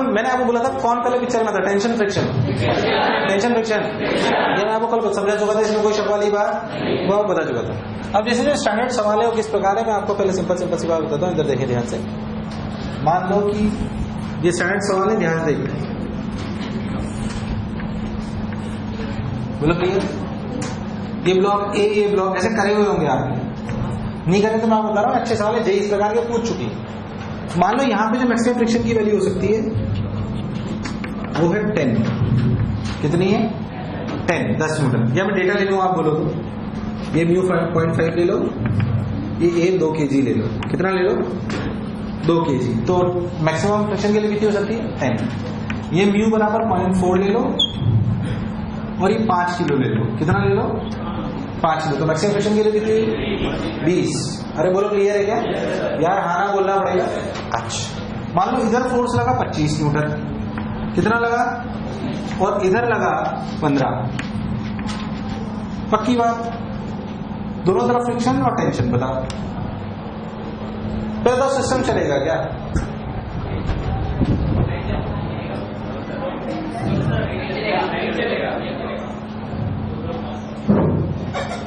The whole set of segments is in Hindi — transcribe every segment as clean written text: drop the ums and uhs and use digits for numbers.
मैंने आपको बोला था कौन पहले पिक्चर में था, टेंशन फ्रिक्शन, टेंशन फ्रिक्शन, ये मैं आपको कल समझा चुका था, इसमें कोई शक वाली बात वो आपको बता चुका था। अब जैसे जो स्टैंडर्ड सवाल है वो किस प्रकार है, मैं आपको पहले सिंपल सी बात बताता हूँ, इधर देखिए ध्यान से। मान लो कि ये स्टैंडर्ड सवाल है, ध्यान से देखिए, बोलो क्लियर। ये ब्लॉक ए, ये ब्लॉक ऐसे करे हुए होंगे आपने, नहीं करे तो मैं आपको बता रहा हूँ, अच्छे सवाल है, जेई इस प्रकार के पूछ चुकी है। मान लो यहाँ पे जो मैक्सिमम फ्रिक्शन की वैल्यू हो सकती है वो है 10, कितनी है 10 न्यूटन। या मैं डेटा ले लूँ, आप बोलो तो ये म्यू 0.5 ले लो, ये ए 2 kg ले लो, कितना ले लो 2 kg, तो मैक्सिमम फ्रिक्शन के लिए कितनी हो सकती है 10। ये म्यू बराबर 0.4 ले लो और ये 5 किलो ले लो, कितना ले लो 5 किलो, तो मैक्सिमम फ्रिक्शन के लिए कितनी 20। अरे बोलो क्लियर है क्या यार, हाँ ना बोलना पड़ेगा। अच्छा मान लो इधर फोर्स लगा 25 न्यूटन, कितना लगा, और इधर लगा 15, पक्की बात, दोनों तरफ फ्रिक्शन और टेंशन बताओ, फिर तो सिस्टम चलेगा क्या?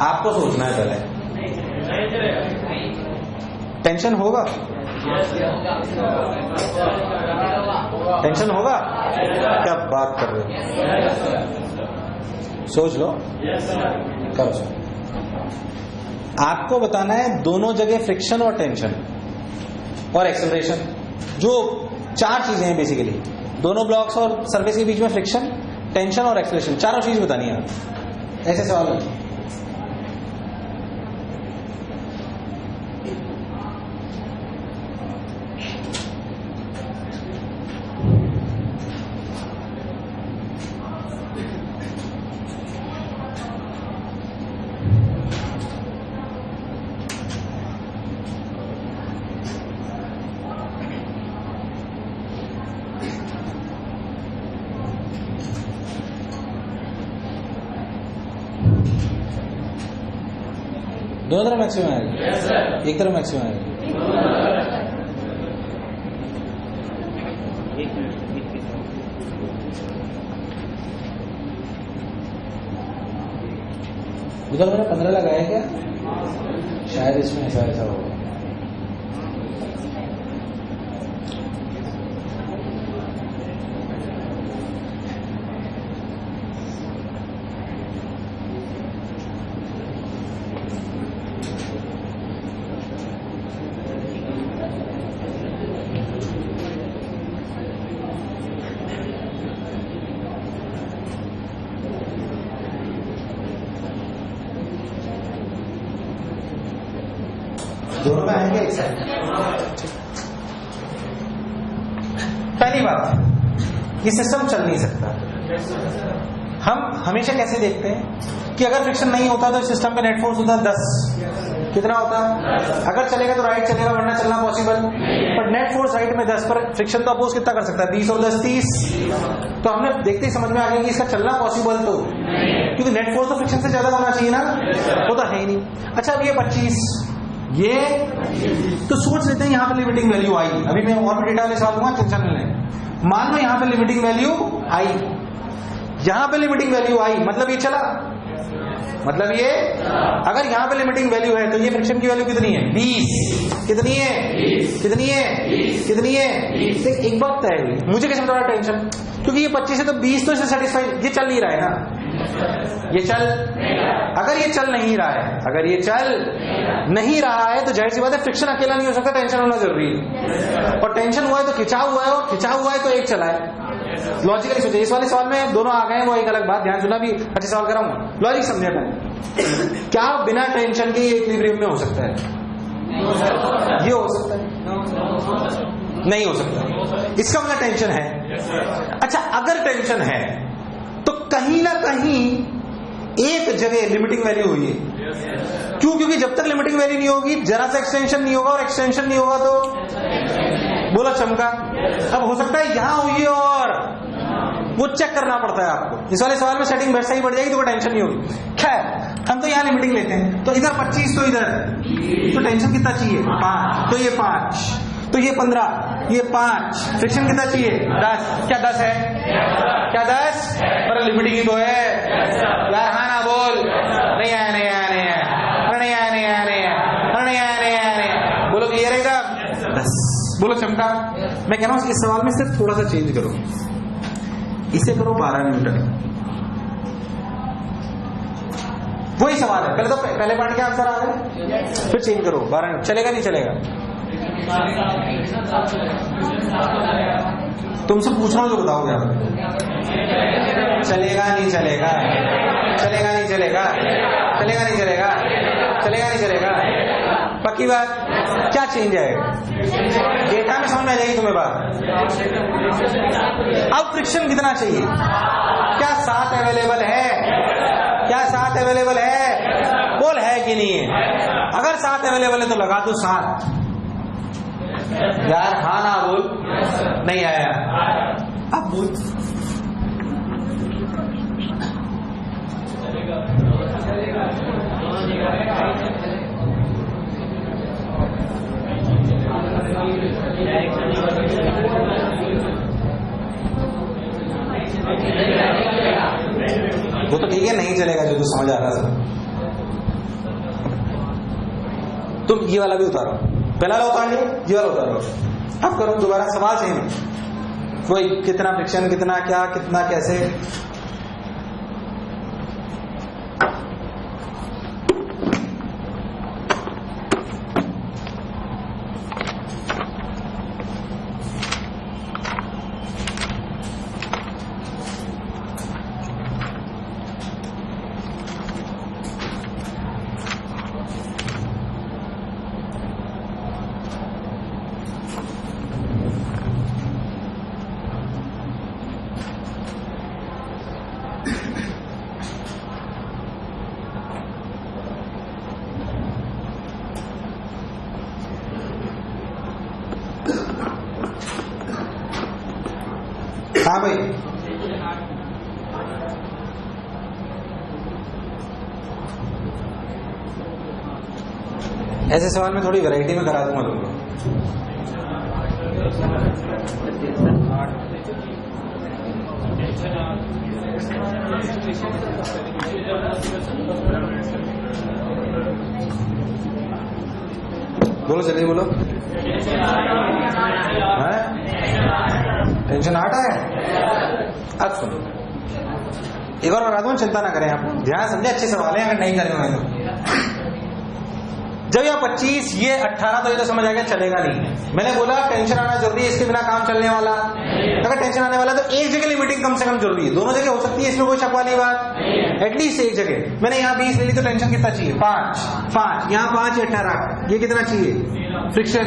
आपको सोचना है पहले, टेंशन होगा, टेंशन होगा, क्या बात कर रहे हो, सोच लो, करो। आपको बताना है दोनों जगह फ्रिक्शन और टेंशन और एक्सेलरेशन, जो 4 चीजें हैं बेसिकली, दोनों ब्लॉक्स और सरफेस के बीच में फ्रिक्शन, टेंशन और एक्सेलरेशन, चारों चीज बतानी है। ऐसे सवाल है। दोनों तरफ मैक्सिमम आएगा, एक तरफ मैक्सिमम आएगा। उधर मैंने 15 लगाया क्या, शायद इसमें ऐसा होगा। दोनों में आएंगे एक साथ। पहली बात, ये सिस्टम चल नहीं सकता। हम हमेशा कैसे देखते हैं कि अगर फ्रिक्शन नहीं होता तो सिस्टम का नेट फोर्स होता 10, कितना होता, अगर चलेगा तो राइट चलेगा, वरना चलना पॉसिबल, पर नेट फोर्स राइट में 10 पर फ्रिक्शन तो अपोज कितना कर सकता है 20 और 10 30। तो हमने देखते ही समझ में आ गया कि इसका चलना पॉसिबल तो, क्योंकि नेट फोर्स तो फ्रिक्शन से ज्यादा होना चाहिए ना, वो तो है ही नहीं। अच्छा अब ये 25, ये तो सोच लेते हैं यहाँ पे लिमिटिंग वैल्यू आई, अभी मैं और भी डेटा वाले सवाल दूंगा, टेंशन नहीं लें। मान लो यहाँ पे लिमिटिंग वैल्यू आई, यहाँ पे लिमिटिंग वैल्यू आई, मतलब ये चला, मतलब ये अगर यहाँ पे लिमिटिंग वैल्यू है तो ये फ्रिक्शन की वैल्यू कितनी है 20, कितनी है 20, कितनी है 20, कितनी है 20। एक बात तय हुई, मुझे कैसे बता रहा टेंशन, क्योंकि ये 25 है तो 20 तो इसे सेटिस्फाई, ये चल नहीं रहा है ना, ये चल, अगर ये चल नहीं रहा है, अगर ये चल नहीं रहा है तो जाहिर सी बात है फ्रिक्शन अकेला नहीं हो सकता, टेंशन होना जरूरी है, और टेंशन हुआ है तो खिंचाव हुआ है, और खिंचाव हुआ है तो एक चला है। लॉजिकली सोचिए, इस वाले सवाल में दोनों आ गए हैं, वो एक अलग बात, ध्यान सुना, भी अच्छे सवाल कराऊंगा, लॉजिक समझे मैं। क्या बिना टेंशन के ये इक्विलिब्रियम में हो सकता है? ये हो सकता है? नहीं हो सकता, इसका मतलब टेंशन है। अच्छा अगर टेंशन है तो कहीं ना कहीं एक जगह लिमिटिंग वैल्यू हुई है, क्यों? क्योंकि जब तक लिमिटिंग वैल्यू नहीं होगी जरा सा एक्सटेंशन नहीं होगा, और एक्सटेंशन नहीं होगा तो बोला चमका। अब हो सकता है यहां हुई और वो चेक करना पड़ता है आपको, इस वाले सवाल में सेटिंग वैसा ही बढ़ जाएगी तो कोई टेंशन नहीं होगी। खैर हम तो यहाँ लिमिटिंग लेते हैं, तो इधर 25 तो इधर, तो टेंशन कितना चाहिए 5, तो ये 5, तो ये 15, ये 5, फ्रिक्शन कितना चाहिए 10। क्या 10 है? क्या 10? पर लिमिटिंग ही तो है यार। हाँ ना बोल। नहीं आया, नहीं आया, नहीं आया, अरे नहीं आया, नहीं आया, नहीं आया, अरे नहीं आया, नहीं आया, नहीं आया। बोलो क्लियर है एकदम? 10। बोलो चमका। मैं कह रहा हूँ इस सवाल में सिर्फ थोड़ा सा चेंज करो, इसे करो 12 न्यूटन। वही सवाल है, पहले पार्ट के आंसर आ गए, फिर चेंज करो 12। चलेगा नहीं चलेगा? तुमसे पूछ रहा हूं जो बताओगे आप। चलेगा नहीं चलेगा? चलेगा नहीं चलेगा? चलेगा नहीं चलेगा? चलेगा नहीं चलेगा? पक्की बात? क्या चेंज आएगा? डेटा में समझ में आ जाएगी तुम्हें बात। अब फ्रिक्शन कितना चाहिए? क्या 7 अवेलेबल है? क्या 7 अवेलेबल है? बोल है कि नहीं है? अगर 7 अवेलेबल है तो लगा दो 7 यार। हाँ ना बोल। नहीं आया, अब बोल। वो तो ठीक है, नहीं चलेगा जो तू समझ आ रहा है। तुम ये वाला भी उतारो, पहला वाला उतार लिया, ये वाला उतारो। अब करो दोबारा सवाल सही में, कोई कितना फ्रिक्शन, कितना क्या, कितना कैसे। हाँ भाई, ऐसे सवाल में थोड़ी वैरायटी में करा दूंगा तुमको। बोलो चलिए बोलो। टेंशन आ रहा है? अब सुनो, एक और बता दूं, चिंता ना करें आप, ध्यान समझे, अच्छे सवाल हैं। अगर नहीं करे हुए तो जब यह 25 ये 18 तो ये तो समझ आ गया चलेगा नहीं। मैंने बोला टेंशन आना जरूरी है, इसके बिना काम चलने वाला। अगर टेंशन आने वाला तो एक जगह लिमिटिंग कम से कम जरूरी है। दोनों जगह हो सकती है, इसमें कोई शक वाली बात, एटलीस्ट एक जगह। मैंने यहाँ 20 ले ली तो टेंशन कितना चाहिए 5, यहाँ 5 18, ये कितना चाहिए फ्रिक्शन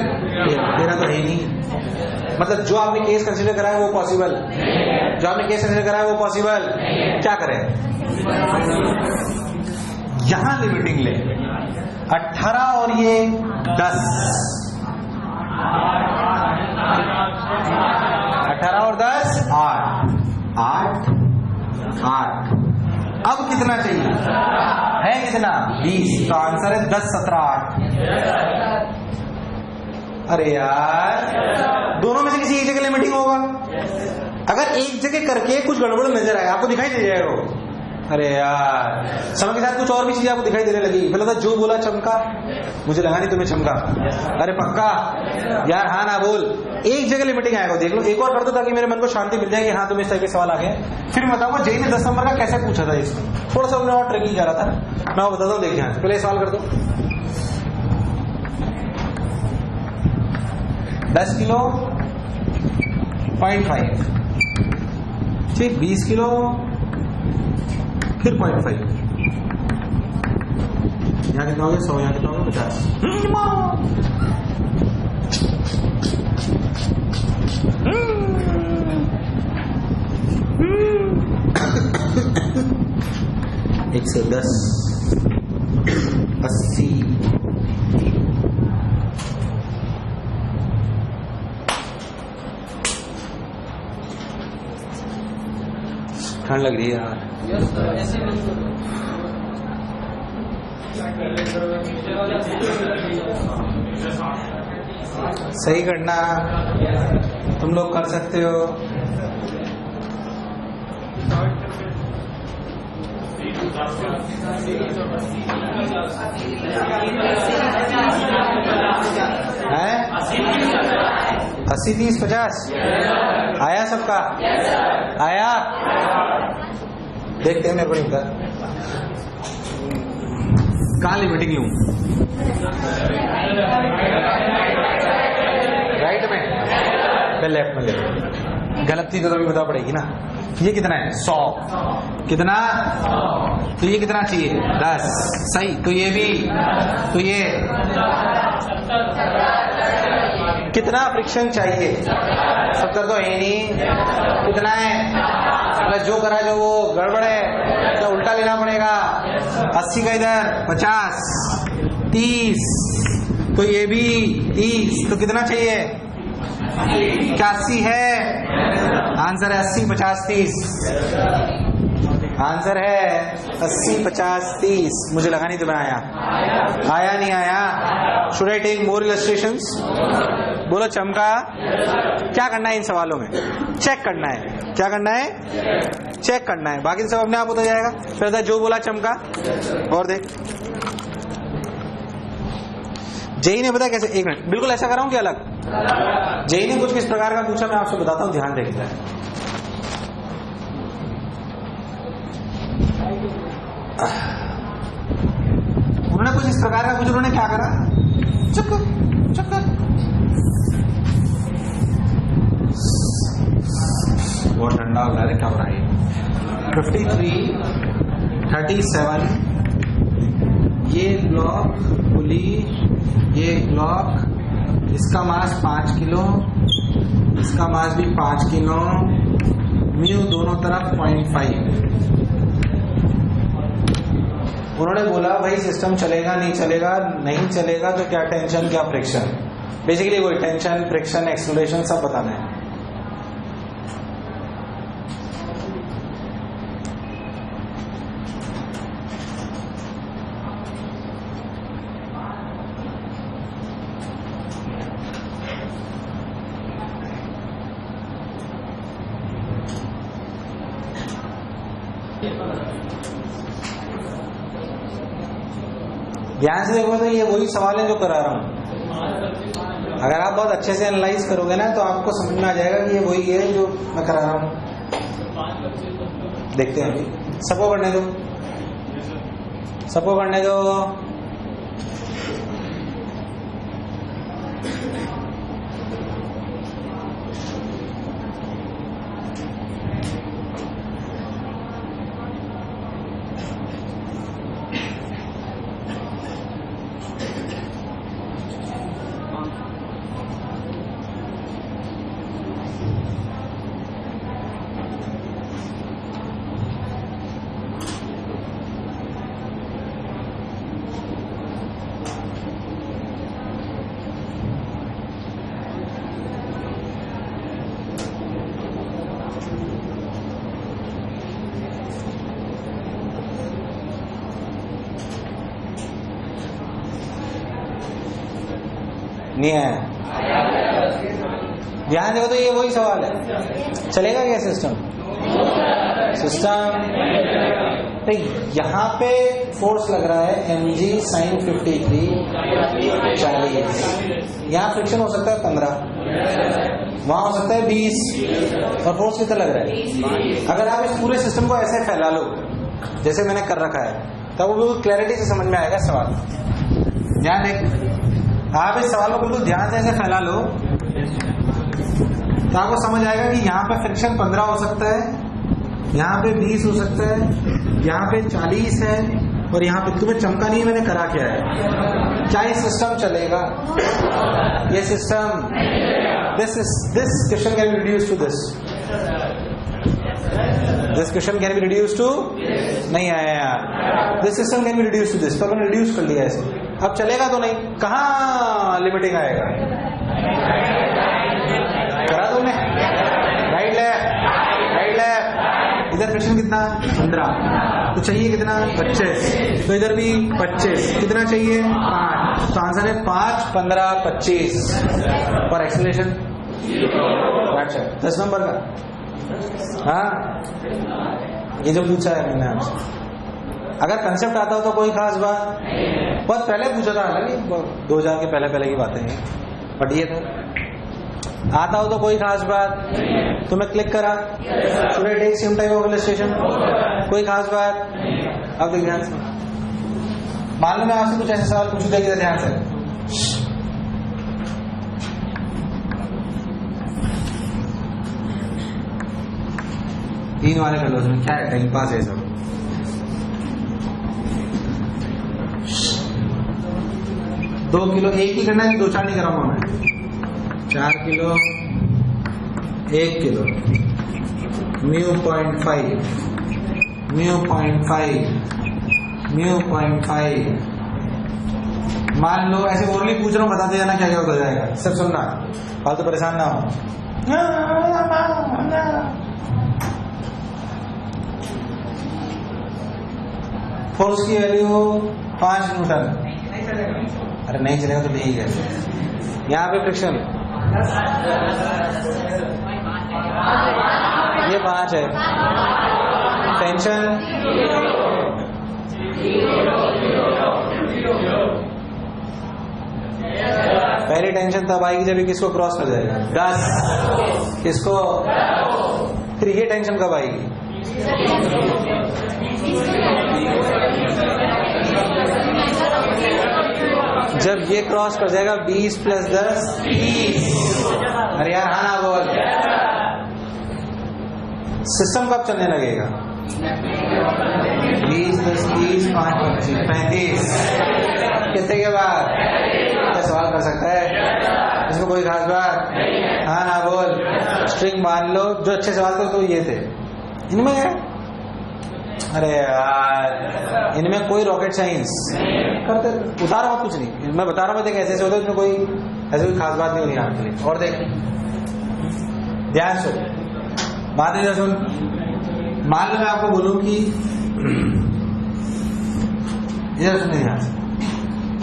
13 तो है ही नहीं। मतलब जो आपने केस कंसिडर करा है वो पॉसिबल, जो आपने केस कंसिडर करा है वो पॉसिबल। क्या करें, यहां लिमिटिंग ले 18 और ये 10, 18 और 10 8, 8। अब कितना चाहिए है, कितना 20, तो आंसर है 10 17 8। अरे यार, दोनों में से किसी एक जगह लिमिटिंग होगा। अगर एक जगह करके कुछ गड़बड़ नजर आए, आपको दिखाई दे जाएगा वो। अरे यार, समय के साथ कुछ और भी चीजें आपको दिखाई देने लगी। पहले तो जो बोला चमका, मुझे लगा नहीं तुम्हें चमका। अरे पक्का यार, हाँ ना बोल। एक जगह लिमिटिंग आएगा, देख लो। एक और कर दो ताकि मेरे मन को शांति मिल जाए कि हाँ तुम्हें इस तरह के सवाल आ गए। फिर मैं बताऊंगा जेई ने 10 नंबर का कैसे पूछा था। इसमें थोड़ा सा और ट्रिकी जा रहा था, मैं वो बताता हूँ। देखिए पहले सवाल कर दो। 10 किलो 0.5, ठीक, 20 किलो फिर 0.5, यहाँ कितना हो गया 100, यहाँ कितना हो गया 50। एक 110, 80, ठंड लग रही है यार। सही करना, तुम लोग कर सकते हो। है 80 30 50 आया सबका? आया? देखते हैं मेरे को इनका कहाँ लिमिटिंग लूं, राइट में फिर लेफ्ट में ले, गलत थी तो भी बता पड़ेगी ना। ये कितना है? 100। कितना? तो ये कितना चाहिए? 10। सही। तो ये भी, तो ये कितना फ्रिक्शन चाहिए? 70 तो है नहीं, कितना है? मतलब जो करा जो वो गड़बड़ है तो उल्टा लेना पड़ेगा। 80 का इधर 50 30, तो ये भी 30, तो कितना चाहिए? 81 है। आंसर है 80 50 30। आंसर है 80 50 30। मुझे लगा नहीं तुम्हें आया। आया नहीं आया? Should I take more illustrations? बोलो चमका। क्या करना है इन सवालों में? चेक करना है। क्या करना है? चेक करना है। बाकी सब अपने आप होता जाएगा। फिर जो बोला चमका। और देख जेई ने बताया कैसे। एक मिनट, बिल्कुल ऐसा कर रहा हूं कि अलग? जेई ने कुछ किस प्रकार का पूछा मैं आपसे बताता हूं, ध्यान रखिएगा। उन्होंने कुछ इस प्रकार का पूछा, उन्होंने क्या करा? चक्कर चक्कर बहुत ठंडा हो रहा है, क्या हो रहा है? 53 37, ये ब्लॉक पुली, ये ब्लॉक, इसका मास 5 किलो, इसका मास भी 5 किलो, म्यू दोनों तरफ 0.5। उन्होंने बोला भाई सिस्टम चलेगा नहीं चलेगा, नहीं चलेगा तो क्या टेंशन क्या फ्रिक्शन। बेसिकली वही टेंशन फ्रिक्शन एक्सेलरेशन सब बताना है। ध्यान से देखो तो ये वही सवाल है जो करा रहा हूं। अगर आप बहुत अच्छे से एनालाइज करोगे ना तो आपको समझ में आ जाएगा कि ये वही है जो मैं करा रहा हूं। देखते हैं अभी, सबको करने दो, सबको करने दो। नहीं आया? ध्यान देखो तो ये वही सवाल है। चलेगा क्या सिस्टम? सिस्टम तो यहाँ पे फोर्स लग रहा है mg sin 53 40। यहाँ फ्रिक्शन हो सकता है 15, वहां हो सकता है 20, और फोर्स कितना लग रहा है? अगर आप इस पूरे सिस्टम को ऐसे फैला लो जैसे मैंने कर रखा है तब वो बिल्कुल क्लैरिटी से समझ में आएगा सवाल। ध्यान देख, आप इस सवाल को बिल्कुल ध्यान से ऐसे फैला लो तो आपको समझ आएगा कि यहाँ पे फ्रिक्शन 15 हो सकता है, यहाँ पे 20 हो सकता है, यहाँ पे 40 है, और यहाँ पे तुम्हें चमका नहीं है मैंने करा क्या है। क्या ये सिस्टम चलेगा? ये system, this question can be reduce to this question can be reduce to, नहीं आया यार। This system can be reduce to this, तो मैंने रिड्यूस कर लिया ऐसे। अब चलेगा तो नहीं, कहाँ लिमिटिंग आएगा? करा दो मैं, राइट लेफ्ट इधर फ्रिक्शन कितना 15, तो चाहिए कितना 25, तो इधर भी 25, कितना चाहिए 5, तो आंसर है 5, 15, 25 और एक्सेलरेशन 10 नंबर का। हाँ, ये जो पूछा है मैंने आपसे, अगर कंसेप्ट आता हो तो कोई खास बात, बहुत पहले पूछा था, हालांकि 2000 के पहले की बातें हैं, बट ये तो आता हो तो कोई खास बात, तो मैं क्लिक करा, should I take same type of illustration, कोई खास बात। अब देख ध्यान से, मान लो मैं आपसे कुछ ऐसे सवाल पूछ देगा, ध्यान से, तीन वाले कर लो, उसमें क्या है, टाइम पास है सब। दो किलो, एक ही करना है, 2-4 नहीं कराऊंगा मैं, 4 किलो 1 किलो, μ.5 मान लो, ऐसे ओरली पूछ रहा हूँ, बताते जाना क्या क्या हो जाएगा, सब सुनना, फालतू परेशान ना हो। फोर्स की वैल्यू 5 न्यूटन, अरे नहीं चलेगा तो ठीक है। यहाँ पे फ्रिक्शन ये 5 है, टेंशन पहली टेंशन तब आएगी जब किसको क्रॉस कर जाएगा 10, किसको, फिर ये टेंशन कब आएगी, जब ये क्रॉस कर जाएगा 20 + 10 30। अरे यार हाँ ना बोल, सिस्टम कब चलने लगेगा, 20 + 30 5 25 35, कितने के बाद, क्या सवाल कर सकता है, इसमें कोई खास बात, हाँ ना बोल। स्ट्रिंग मान लो, जो अच्छे सवाल थे तो ये थे, इनमें है, अरे यार इनमें कोई रॉकेट साइंस करते, उतारा हुआ कुछ नहीं, मैं बता रहा हूँ, देख ऐसे होता है, इसमें कोई ऐसे कोई खास बात नहीं होनी आपके लिए। और देख ध्यान से बात है, सुन, मान लो मैं आपको बोलूं कि इधर सुनिए ध्यान से,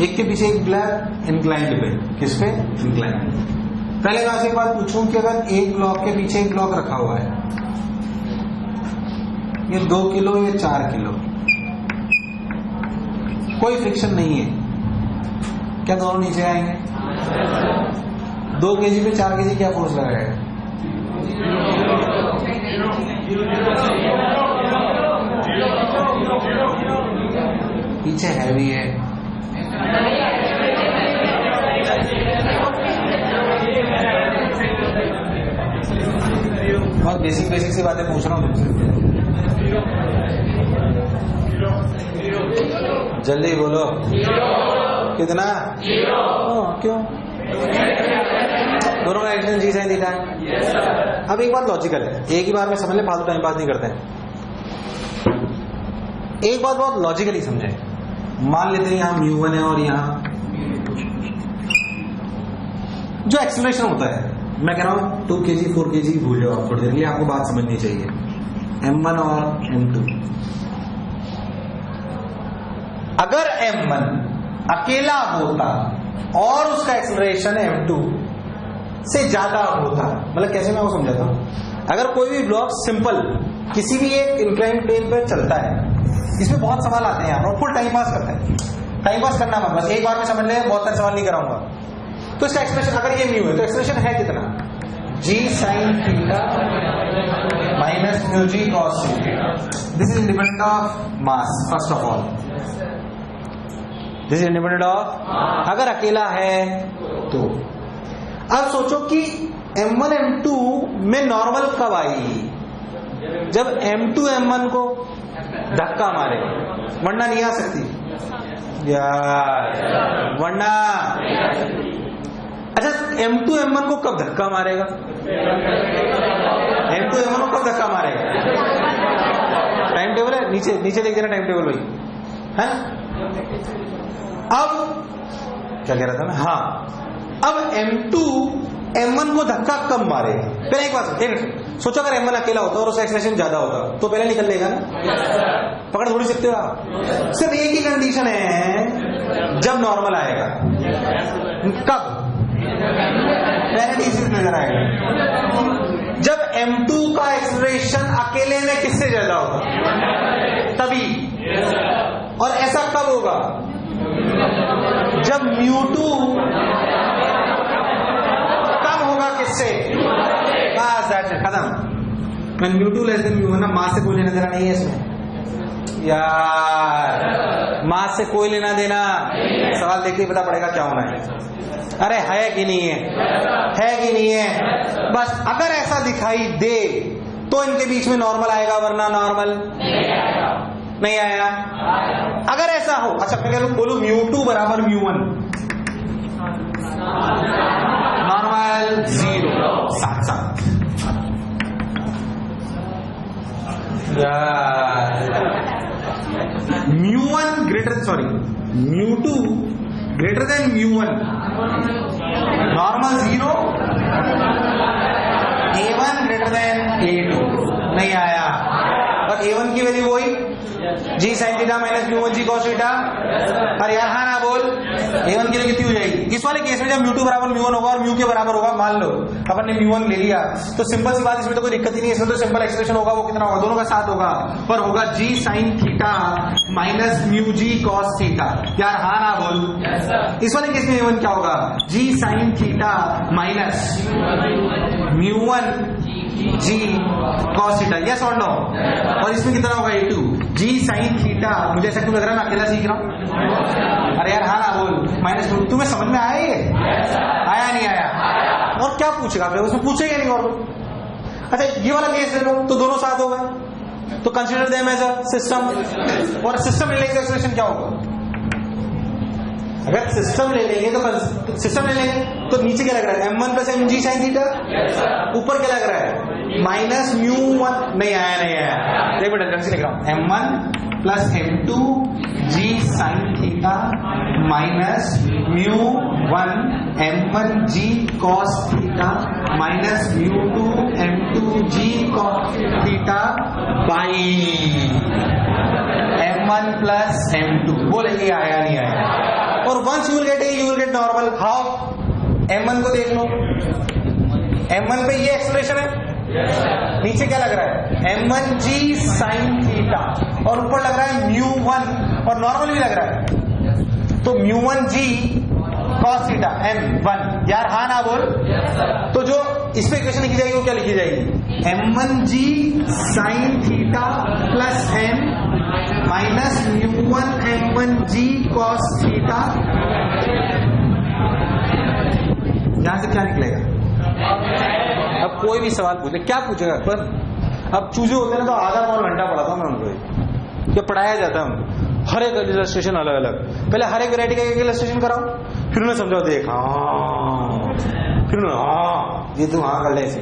एक के पीछे एक ब्लॉक इंक्लाइंड पे, किस पे, इंक्लाइंड। पहले मैं आपसे एक बात पूछूं कि अगर एक ब्लॉक के पीछे एक ब्लॉक रखा हुआ है, ये 2 किलो, ये 4 किलो, कोई फ्रिक्शन नहीं है, क्या दोनों नीचे आएंगे, 2 kg पे 4 kg क्या फोर्स लगाएगा, पीछे हैवी है, बहुत बेसिक सी बातें पूछ रहा हूँ तुमसे, जल्दी बोलो, कितना, क्यों, दोनों का एक्शन जी से दिखा है। अब एक बात लॉजिकल है, एक ही बार में समझ ले, फालतू टाइम पास नहीं करते हैं, एक बात बहुत लॉजिकली समझे। मान लेते हैं यहाँ μ1 है और यहाँ जो एक्सेलरेशन होता है, मैं कह रहा हूँ 2 kg 4 kg भूल जाओ आप थोड़ी देर के लिए, आपको बात समझनी चाहिए, m1 और m2। अगर m1 अकेला होता और उसका एक्सेलरेशन m2 से ज्यादा होता, मतलब कैसे मैं वो समझाता हूं, अगर कोई भी ब्लॉक सिंपल किसी भी एक इंक्लाइंड प्लेन पर चलता है, इसमें बहुत सवाल आते हैं यार, और फुल टाइम पास करते हैं, टाइम पास करना मत, बस एक बार में समझ ले, बहुत सारे सवाल नहीं कराऊंगा। तो इसका एक्सप्रेशन अगर ये म्यू है तो एक्सप्रेशन है कितना, g sin theta minus mu g cos theta. This is independent of mass, first of all this is independent of, अगर अकेला है तो। अब सोचो कि m1 m2 में नॉर्मल कब आएगी, जब m2 m1 को धक्का मारे, वरना नहीं आ सकती यार, वरना। अच्छा m2 m1 को कब धक्का मारेगा, m2 m1 को कब धक्का मारेगा, टाइम टेबल है नीचे, नीचे देख देना टाइम टेबल भाई, है। अब क्या कह रहा था मैं, हाँ, अब m2 M1 को धक्का कम मारेगा। पहले एक बात सोचो, अगर M1 अकेला होता और उसका एक्सेलरेशन ज्यादा होता तो पहले निकल लेगा ना, पकड़ थोड़ी सकते हो आप। सिर्फ एक ही कंडीशन है, जब नॉर्मल आएगा। कब? पहले डीसी नजर आएगा जब M2 का एक्सेलरेशन अकेले में किससे ज्यादा होगा, तभी। और ऐसा कब होगा, जब μ2 कम होगा किससे, बस दैट्स इट, खत्म। मैं μ2 लेस देन μ1 ना, मास से कोई लेना देना नहीं है इसमें यार, मास से कोई लेना देना। सवाल देखते ही पता पड़ेगा क्या होना है। अरे है कि नहीं है कि नहीं है। बस अगर ऐसा दिखाई दे तो इनके बीच में नॉर्मल आएगा, वरना नॉर्मल नहीं आया। अगर ऐसा हो, अच्छा मैं बोलूं μ2 बराबर μ1, नॉर्मल 0, साथ साथ μ1 μ2 greater than μ1, normal 0, A1 greater than A2, नहीं आया। और A1 की वैल्यू वही G sin theta minus μ1 G cos theta. अरे यार हाँ ना बोल, A1 की वैल्यू कितनी हो जाएगी इस वाले केस में, जब μ2 बराबर μ1 होगा और μ के बराबर होगा। मान लो अपन ने μ1 ले लिया तो सिंपल सी बात, इसमें तो कोई दिक्कत ही नहीं है। इसमें तो सिंपल एक्सप्रेशन होगा, वो कितना होगा, दोनों का साथ होगा, पर होगा G sin theta minus μg cos theta. यार हाँ ना बोल, इस वाले केस में A1 क्या होगा, G sin theta minus μ1 G cos theta, yes और नो। और इसमें कितना होगा A2 G sin थीटा। मुझे ऐसा क्यों लग रहा है मैं अकेला सीख रहा हूं। अरे यार हाँ ना बोल, माइनस, तुम्हें समझ में आया ये, आया नहीं आया। और क्या पूछेगा, उसमें पूछेगा नहीं और। अच्छा ये वाला केस ले लो तो दोनों साथ हो गए, तो consider them as a system. और सिस्टम ले लेंगे एक्सप्रेशन क्या होगा, अगर सिस्टम ले लेंगे तो सिस्टम ले लेंगे तो नीचे क्या लग रहा है, M1 plus mg sin theta. ऊपर क्या लग रहा है, माइनस μ1, नहीं आया। एक मिनट ढंग से लिख रहा हूं, M1 plus M2 G sin theta minus μ1 M1 G cos theta minus μ2 M2 G cos theta by M1 plus M2। बोलेंगे आया नहीं आया। और once you will get a, you will get normal. How, M1 को देख लो, M1 पे ये एक्सप्रेशन है, नीचे क्या लग रहा है M1 G sin थीटा, और ऊपर लग रहा है μ1 और नॉर्मल भी लग रहा है, तो μ1 G cos थीटा M1। यार हाँ ना बोल, तो जो इस पे इक्वेशन लिखी जाएगी वो क्या लिखी जाएगी, M1 G sin theta plus M minus μ1 M1 G cos theta. यहां से क्या निकलेगा, अब कोई भी सवाल पूछे, क्या पूछेगा, पर अब चूजे होते ना तो आधा पौन घंटा पढ़ाता हूं मैं उनको, क्या पढ़ाया जाता है हर एक इलस्ट्रेशन अलग अलग। पहले हर एक वैरायटी का एक इलस्ट्रेशन कराओ, फिर उन्हें समझाओ, देख हाँ, फिर उन्हें हाँ ये तू हाँ कर ले, ऐसे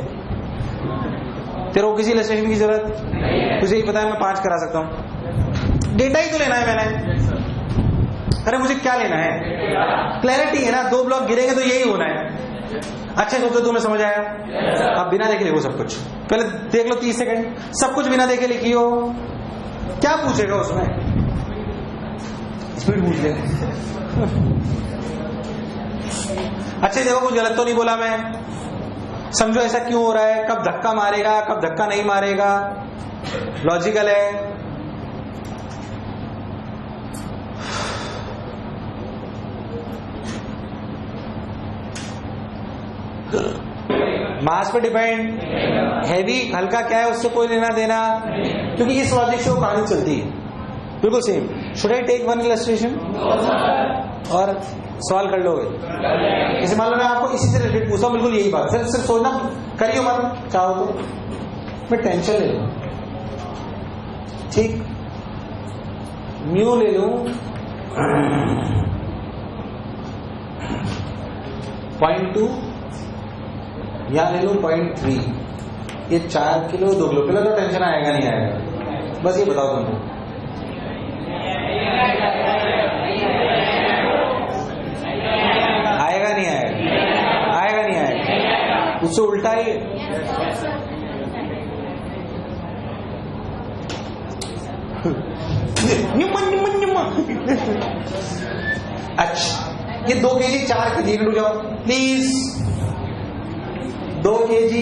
तेरे को किसी इलस्ट्रेशन की जरूरत, तुझे ही पता है मैं 5 करा सकता हूं। डेटा ही तो लेना है मैंने, अरे मुझे क्या लेना है, क्लैरिटी है ना। 2 ब्लॉक गिरेंगे तो यही होना है। अच्छे सोचो, तुम्हें समझ आया। अब बिना देखे लिखो सब कुछ, पहले देख लो 30 सेकंड, सब कुछ बिना देखे लिखियो। क्या पूछेगा उसमें, स्पीड पूछ ले। अच्छे देखो, कुछ गलत तो नहीं बोला मैं, समझो ऐसा क्यों हो रहा है, कब धक्का मारेगा कब धक्का नहीं मारेगा, लॉजिकल है। मास पे डिपेंड, हैवी हल्का क्या है उससे कोई लेना देना, क्योंकि इस लॉजिक से वो कहानी चलती है बिल्कुल same. Should I take one illustration और सवाल कर लोगे। जैसे मान लो मैं आपको इसी से रिलेटेड पूछता हूँ, बिल्कुल यही बात, सिर्फ सोचना करिए मत, चाहो तो मैं टेंशन ले लूं, ठीक, म्यू ले लूं 0.2 या ले लूं 0.3, ये 4 किलो 2 किलो, तो टेंशन आएगा नहीं आएगा, बस ये बताओ तुमको। आएगा नहीं आएगा, आएगा नहीं आएगा, उससे उल्टा ही अच्छा, ये 2 kg 4 kg रुक जाओ प्लीज। 2 kg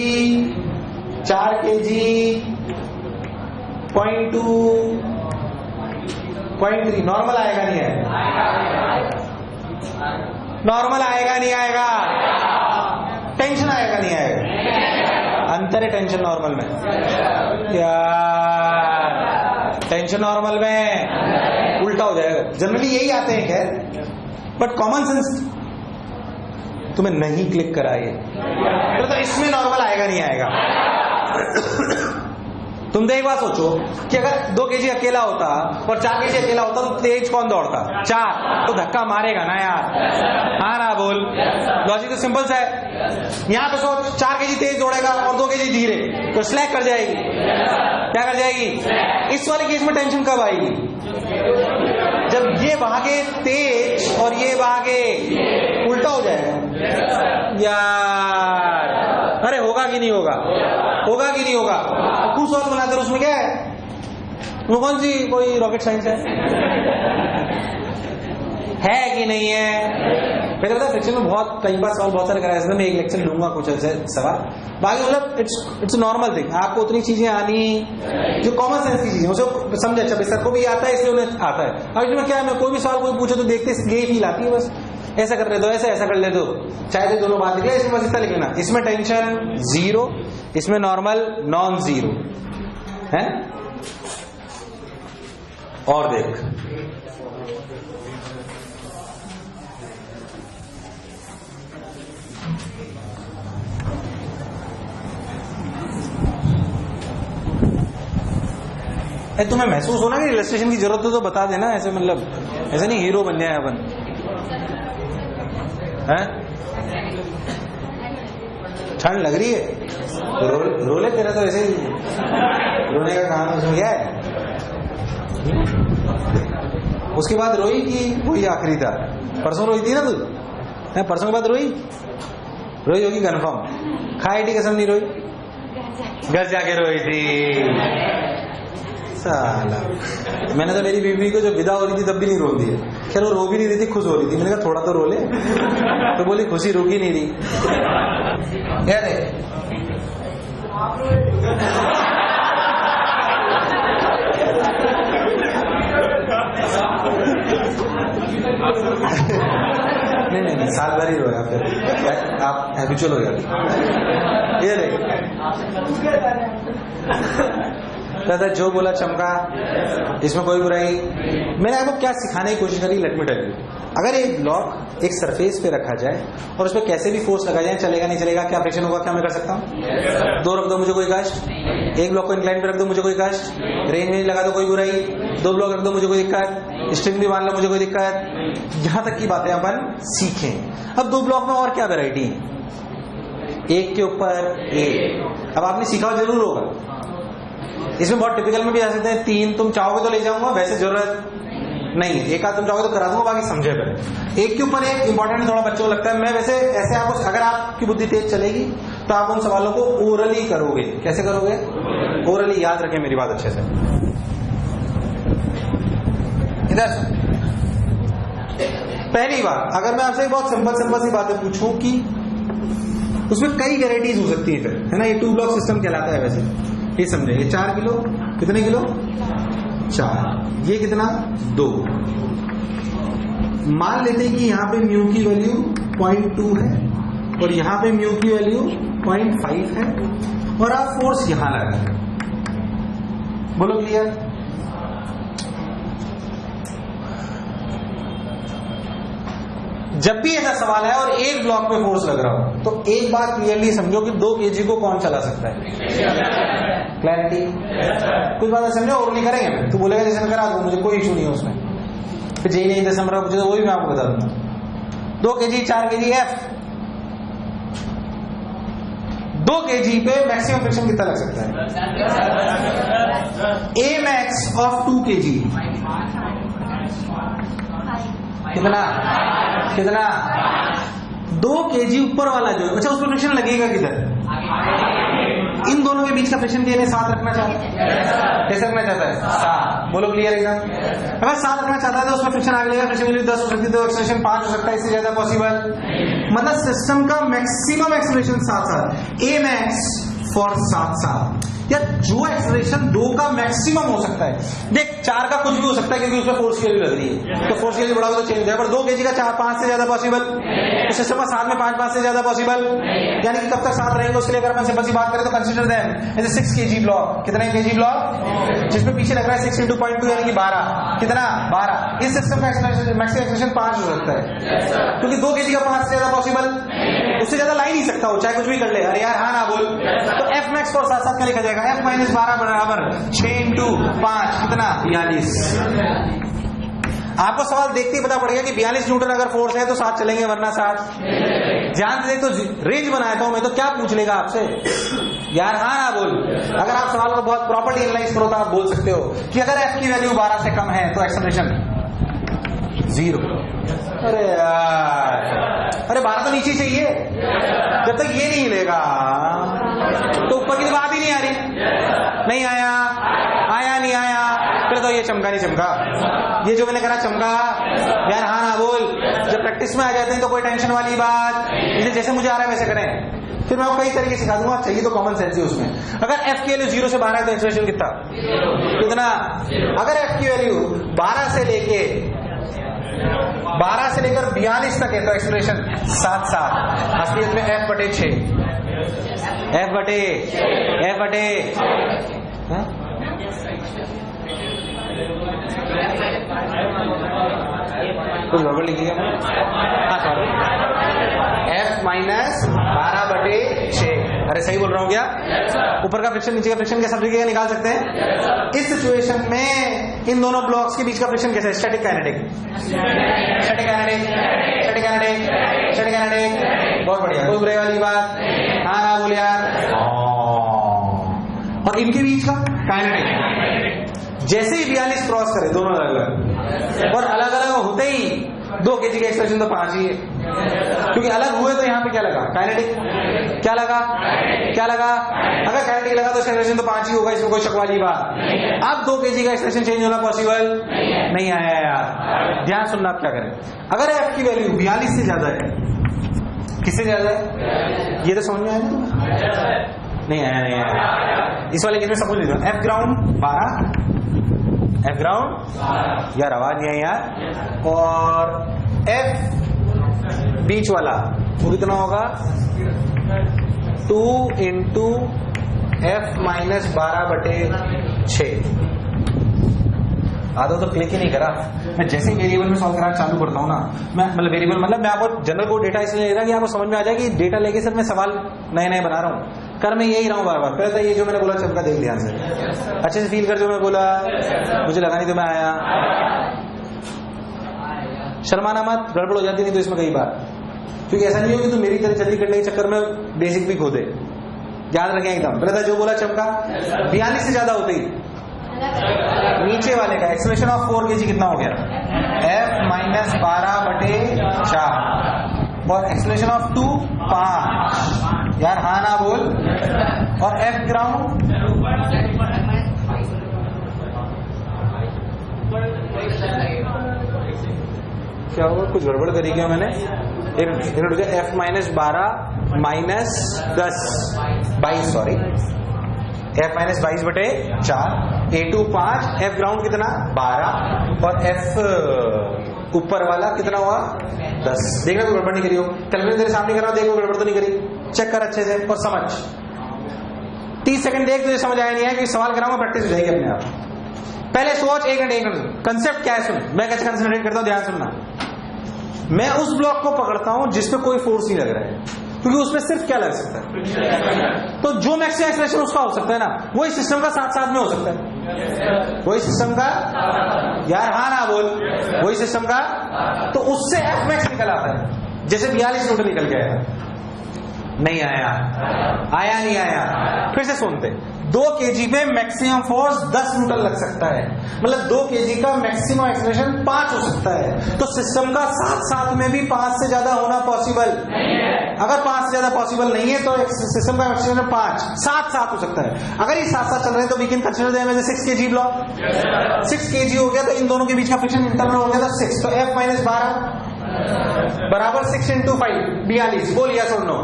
4 kg 0.2 0.3 नॉर्मल आएगा नहीं आएगा? नॉर्मल आएगा नहीं आएगा? टेंशन आएगा नहीं आएगा? अंतर है टेंशन नॉर्मल में यार। टेंशन नॉर्मल में उल्टा हो जाएगा। जनरली यही आते हैं खैर, बट कॉमन सेंस तुम्हें नहीं क्लिक करा ये, तो इसमें नॉर्मल आएगा नहीं आएगा? तुम तो एक बात सोचो कि अगर 2 kg अकेला होता और 4 kg अकेला होता तो तेज कौन दौड़ता? 4, तो धक्का मारेगा ना यार। हाँ ना बोल, लॉजिक तो सिंपल सा है। यहाँ पे सोच 4 kg तेज दौड़ेगा और 2 kg धीरे, तो स्लैक कर जाएगी। क्या कर जाएगी? इस वाले केस में टेंशन कब आएगी? जब ये भागे तेज और ये भागे उल्टा हो जाएगा यार। अरे होगा कि नहीं होगा? होगा कि नहीं होगा? कुछ और बनाते हैं, उसमें क्या है? वो कौन सी कोई रॉकेट साइंस है कि नहीं है? पहले पता फ्रिक्शन में बहुत कई बार सवाल बहुत सारे कराए, मैं एक लेक्चर लूंगा कुछ ऐसे सवाल। बाकी मतलब इट्स नॉर्मल थिंग, आपको उतनी चीजें आनी जो कॉमन सेंस की चीजें उसे समझे। अच्छा सर को भी आता है इसलिए उन्हें आता है। अब इसमें क्या है, मैं कोई भी सवाल कोई पूछे तो देखते यही फील आती है, बस ऐसा कर ले दो, ऐसा कर ले दो, चाहे तो दोनों बात निकले, इसमें बस इतना लिखना। इसमें टेंशन 0, इसमें नॉर्मल नॉन 0 है। और देख तुम्हें महसूस होना कि इलस्ट्रेशन की जरूरत हो तो बता देना, ऐसे मतलब ऐसे नहीं हीरो बन जाए अपन हैं। ठंड लग रही है तो रोले तेरा तो ऐसे ही रोने का काम उसमें क्या है। उसके बाद रोई कि वही आखिरी था? परसों रोई थी ना तू? परसों के बाद रोई होगी कंफर्म। खाई थी कसम नहीं रोई? घर जाके रोई थी साला। मैंने तो मेरी बीवी को जब विदा हो रही थी तब भी नहीं रो दी है। खैर वो रो भी नहीं रही थी, खुश हो रही थी। मैंने कहा थोड़ा तो रो ले, तो बोली खुशी रुक ही नहीं रही। क्या रे नहीं साल भर ही रोया, फिर आप हैबिचुअल हो गया। ये रे दादा जो बोला चमका, इसमें कोई बुराई। मैंने आपको क्या सिखाने की कोशिश करी, लेट मी टेल यू। अगर एक ब्लॉक एक सरफेस पे रखा जाए और उस पर कैसे भी फोर्स लगा जाए, चलेगा नहीं चलेगा, क्या फ्रिक्शन होगा, क्या मैं कर सकता हूँ? 2 रख दो मुझे कोई कष्ट, एक ब्लॉक को इंक्लाइन पे रख दो मुझे कोई कष्ट, रेंज में लगा दो कोई बुराई, 2 ब्लॉक रख दो मुझे कोई दिक्कत, स्ट्रिंग भी मान लो मुझे कोई दिक्कत। यहां तक की बातें अपन सीखें। अब 2 ब्लॉक में और क्या वेराइटी है? एक के ऊपर एक। अब आपने सीखा जरूर होगा, इसमें बहुत टिपिकल में भी आ सकते हैं 3। तुम चाहोगे तो ले जाऊंगा, वैसे जरूरत नहीं है। एक आध तुम चाहोगे तो करा दूंगा, बाकी समझे पहले। एक के ऊपर एक इंपॉर्टेंट थोड़ा बच्चों को लगता है। मैं वैसे ऐसे आपको, अगर आपकी बुद्धि तेज चलेगी तो आप उन सवालों को ओरली करोगे। कैसे करोगे? ओरली। याद रखें मेरी बात अच्छे से। इधर पहली बात, अगर मैं आपसे बहुत सिंपल सी बातें पूछूं कि उसमें कई वेराइटीज हो सकती है, फिर है ना। ये 2 ब्लॉक सिस्टम कहलाता है वैसे, ये समझे। ये 4 किलो, कितने किलो? 4। ये कितना? 2। मान लेते हैं कि यहां पे म्यू की वैल्यू 0.2 है और यहां पे म्यू की वैल्यू 0.5 है और आप फोर्स यहां लगा रहे हैं। बोलो क्लियर? जब भी ऐसा सवाल है और एक ब्लॉक पे फोर्स लग रहा हो तो एक बात क्लियरली समझो कि 2 kg को कौन चला सकता है। क्लैरिटी? कुछ बात समझो और नहीं करेंगे। तू बोलेगा जैसे मैं करा दूं, मुझे कोई इशू नहीं है उसमें। फिर जे नहीं जैसे मुझे तो वो भी मैं आपको बता दूंगा। 2 kg 4 kg F। 2 kg पे मैक्सिमम फ्रिक्शन कितना लग सकता है? A max of 2 kg कितना? 2 kg ऊपर वाला जो, अच्छा उस पर फ्रिक्शन लगेगा किधर? इन दोनों के बीच का फ्रिक्शन के लिए 7 रखना चाहता है, कैसे रखना चाहता है? 7। बोलो क्लियर एकदम। अगर 7 रखना चाहता है तो उसमें फ्रिक्शन आगे लेगा, फ्रिक्शन वैल्यू 10 हो सकती है तो एक्सेलरेशन 5 हो सकता है, इससे ज्यादा पॉसिबल मतलब सिस्टम का maximum acceleration 7 A max for 7 या जो एक्सेलरेशन 2 का मैक्सिमम हो सकता है। देख 4 का कुछ भी हो सकता है क्योंकि उसमें फोर्स की वैल्यू लग रही है, तो फोर्स की वैल्यू बढ़ा तो चेंज है, पर 2 kg का 5 से ज्यादा पॉसिबल, तो सिस्टम का 7 में 5 से ज्यादा पॉसिबल, यानी कि कब तक 7 रहेंगे उसके लिए अगर अपन सिंपल सी बात करें तो कंसीडर देम जैसे 6 kg ब्लॉक। कितना kg ब्लॉक? जिसमें पीछे लग रहा है 6 × 0.2 यानी कि 12। कितना? 12। इस सिस्टम का मैक्सिमम एक्सेलरेशन 5 हो सकता है क्योंकि 2 kg का 5 से ज्यादा पॉसिबल, उससे ज्यादा ला ही नहीं सकता हो चाहे कुछ भी कर ले। अरे यार हाँ ना बोल, तो एफ मैक्स को 7 का लिखा जाएगा, F - 12 बराबर 6 × 5 कितना? 42। आपको सवाल देखते ही पता पड़ेगा कि 42 न्यूटन अगर फोर्स है तो 7 चलेंगे वरना 7। ध्यान से देख तो रेंज बनाया था मैं, तो क्या पूछ लेगा आपसे? यार हाँ ना बोल। अगर आप सवाल को बहुत प्रॉपर्ली एनालाइज करो तो आप बोल सकते हो कि अगर एफ की वैल्यू 12 से कम है तो एक्सेलरेशन 0। अरे यार, अरे 12 तो नीचे चाहिए, जब तक ये नहीं मिलेगा तो ऊपर की बात ही नहीं आ रही। नहीं आया, आया नहीं आया, फिर तो ये चमका नहीं चमका, ये जो मैंने करा चमका। यार हाँ ना बोल। जब प्रैक्टिस में आ जाते हैं तो कोई टेंशन वाली बात, जैसे मुझे आ रहा है वैसे करें, फिर मैं आपको कई तरीके सिखा दूंगा, चाहिए तो कॉमन सेंस ही उसमें। अगर एफ की वैल्यू 0 से 12 है तो एक्सेलरेशन कितना? अगर एफ की वैल्यू 12 से लेकर 42 तक है तो एक्सेलरेशन 7 असलियत में F बटे 6 कुछ गड़बड़ लिखिएगा। हाँ सॉरी, F - 12 बटे 6। अरे सही बोल रहा हूँ क्या? ऊपर का फ्रिक्शन नीचे का फ्रिक्शन कैसा तरीके निकाल सकते हैं? इस सिचुएशन में इन दोनों ब्लॉक्स के बीच का फ्रिक्शन कैसा है? Static kinetic. बहुत बढ़िया, कोई बुराई वाली बात? हाँ ना बोल यार। और इनके बीच का काइनेटिक। जैसे ही 42 क्रॉस करे दोनों अलग अलग, और अलग अलग होते ही 2 kg का एक्सेलरेशन तो 5 ही है, क्योंकि अलग हुए तो यहाँ पे क्या लगा? काइनेटिक। क्या लगा? अगर काइनेटिक लगा तो एक्सेलरेशन तो 5 ही होगा, इसमें कोई शक वाली बात। अब 2 kg का एक्सेलरेशन चेंज होना पॉसिबल नहीं आया यार। ध्यान सुनना, आप क्या करें? अगर एफ की वैल्यू 42 से ज्यादा है, किससे ज्यादा है? ये तो समझ में आया ना? नहीं आया। इस वाले केस में समझ लीजिए, एफ ग्राउंड 12, एफ ग्राउंड यार आवाज नहीं आई यार, और एफ बीच वाला वो कितना होगा? 2 × F - 12 बटे 6। आधा तो क्लिक ही नहीं करा। मैं जैसे ही वेरिएबल में सॉल्व कराना चालू करता हूँ ना, मैं वेरिएबल मतलब मैं आपको जनरल को डेटा इसलिए ले रहा कि आपको समझ में आ जाए कि डेटा लेके सर मैं सवाल नए बना रहा हूँ, कर मैं यही रहा हूँ बार बार। पहले तो ये जो मैंने बोला चमका देख ध्यान से, अच्छे से फील कर, जो मैं बोला मुझे लगा नहीं तो मैं आया। शर्माना मत, गड़बड़ हो जाती नहीं तो इसमें कई बार, क्योंकि ऐसा नहीं हो कि तू मेरी तरह जल्दी करने के चक्कर में बेसिक भी खो दे। याद रखें एकदम। पहले था जो बोला चमका, 42 से ज्यादा होते ही नीचे वाले का एक्सेलरेशन ऑफ 4 kg कितना हो गया? F - 12 बटे 4 और एक्सेलरेशन ऑफ 2 5। यार हाँ ना बोल। और F ग्राउंड क्या होगा? कुछ गड़बड़ करी क्या मैंने? F - 12 -10 22 सॉरी, F - 22 बटे 4, A2 5, F ग्राउंड कितना? 12 और F ऊपर वाला कितना हुआ? 10। देखना कोई गड़बड़ नहीं करी हो। कैलकुलेटर तेरे सामने कर रहा हूं, देख कोई गड़बड़ तो नहीं करी। चेक कर अच्छे से और समझ। 30 सेकंड देख, तुझे समझ आया नहीं है कि सवाल कराऊंगा, प्रैक्टिस हो जाएगी अपने आप। पहले सोच, 1 घंटे कंसेप्ट क्या है सुन। मैं कैसे कंसंट्रेट करता हूं, ध्यान सुनना। मैं उस ब्लॉक को पकड़ता हूं जिसमें कोई फोर्स नहीं लग रहा है, क्योंकि उसमें सिर्फ क्या लग सकता है? तो जो मैक्सिमम एक्सेलरेशन उसका हो सकता है ना, वही सिस्टम का साथ में हो सकता है। वही सिस्टम का, यार हाँ ना बोल, वही सिस्टम का, तो उससे एफ मैक्स निकल आता है। जैसे 42 न्यूटन निकल गया, नहीं आया, नहीं आया। फिर से सुनते, 2 kg पे मैक्सिमम फोर्स 10 न्यूटन लग सकता है, मतलब 2 kg का मैक्सिमम एक्सेलरेशन 5 हो सकता है। तो सिस्टम का साथ साथ में भी 5 से ज्यादा होना पॉसिबल नहीं है। अगर 5 से ज्यादा पॉसिबल नहीं है तो सिस्टम का एक्सेलरेशन 5 साथ साथ हो सकता है। अगर ये साथ साथ चल रहे हैं तो we can consider them as 6 kg block. 6 kg हो गया तो इन दोनों के बीच का फ्रिक्शन इंटरनल हो गया तो 6, तो F माइनस 12 बराबर 6 into 5 42। बोल यस और नो।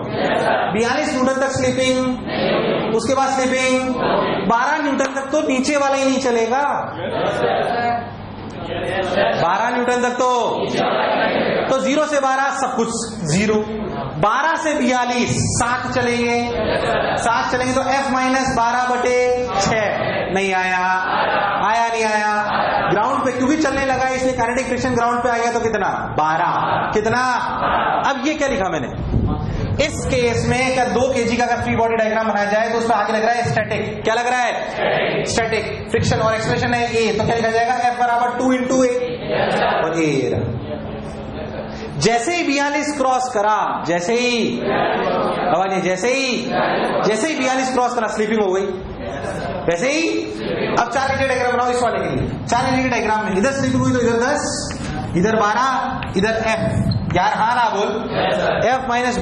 42 न्यूटन तक स्लीपिंग, उसके बाद स्लीपिंग 12 न्यूटन तक तो नीचे वाला ही नहीं चलेगा। 12 न्यूटन तक तो 0 से 12 सब कुछ 0, 12 से 42 7 चलेंगे, 7 चलेंगे तो F माइनस 12/6 नहीं आया, आया नहीं आया। ग्राउंड पे क्योंकि चलने लगा इसलिए काइनेटिक फ्रिक्शन ग्राउंड पे आ गया तो कितना 12, कितना। अब ये क्या लिखा मैंने इस केस में, क्या 2 kg का अगर फ्री बॉडी डायग्राम बनाया जाए तो उसमें आगे लग रहा है स्टैटिक। क्या लग रहा है? स्टैटिक। फ्रिक्शन और एक्सेलरेशन है A, तो क्या लिखा जाएगा F बराबर 2 into A और A। जैसे ही 42 क्रॉस करा, जैसे ही 42 क्रॉस करा स्लीपिंग हो गई, वैसे ही अब 4 लीजिए डायग्राम बनाओ इस वाले के लिए। 4 लीजिए डायग्राम में इधर स्लीपिंग हुई तो इधर 10, इधर 12, इधर F। यार हाँ ना बोल। F माइनस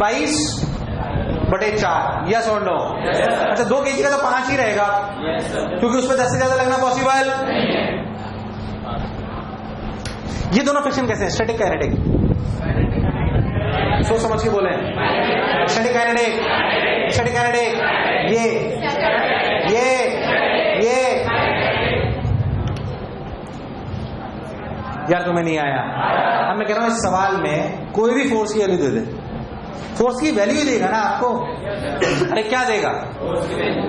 22/4 यस और नो। अच्छा 2 kg का तो 5 ही रहेगा क्योंकि उसमें 10 से ज्यादा लगना पॉसिबल। ये दोनों फ्रिक्शन कैसे हैं? Static kinetic. सोच समझ के बोले। Static kinetic, static kinetic. ये यार तुम्हें नहीं आया। अब मैं कह रहा हूं इस सवाल में कोई भी फोर्स की वैल्यू दे दे, फोर्स की वैल्यू ही देगा ना आपको। अरे क्या देगा?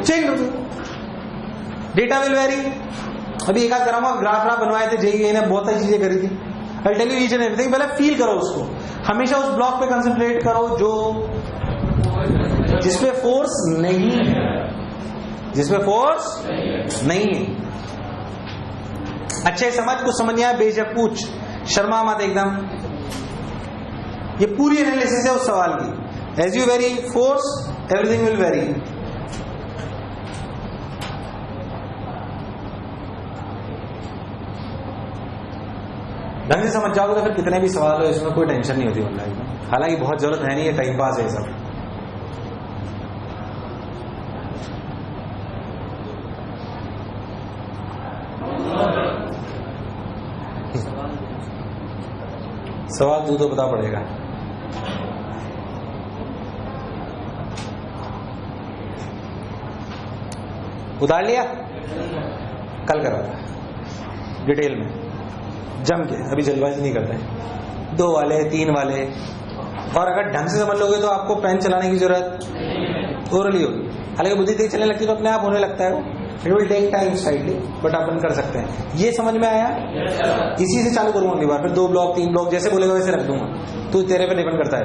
Change data will very. अभी एक आध कराऊंगा, ग्राफ बनवाए थे जेईई ने, बहुत सारी चीजें करी थी। I tell you each and everything. पहले फील करो उसको, हमेशा उस ब्लॉक पे कंसंट्रेट करो जो जिसपे फोर्स नहीं है, जिसपे फोर्स नहीं है। अच्छे समझ, कुछ समझ नहीं आया बेझक पूछ, शर्मा मत एकदम। ये पूरी एनालिसिस है उस सवाल की। As you vary force everything will vary. ढंग से समझ जाओगे तो फिर कितने भी सवाल हो इसमें कोई टेंशन नहीं होती ऑनलाइन में। हालांकि बहुत जरूरत है नहीं, ये टाइम पास है सब। सवाल तू तो पता पड़ेगा। उतार लिया, कल करा डिटेल में जम के, अभी जल्दबाजी नहीं करते। 2 वाले 3 वाले, और अगर ढंग से समझ लोगे तो आपको पेन चलाने की जरूरत ओरली होगी। हालांकि बुद्धि तेज चलने लगती है तो अपने आप होने लगता है वो। It will take time slightly, but अपन कर सकते हैं। ये समझ में आया? इसी से चालू करूंगा अगली बार, फिर 2 ब्लॉक 3 ब्लॉक जैसे बोलेगा वैसे रख दूंगा, तो तेरे पे डिपेंड करता है।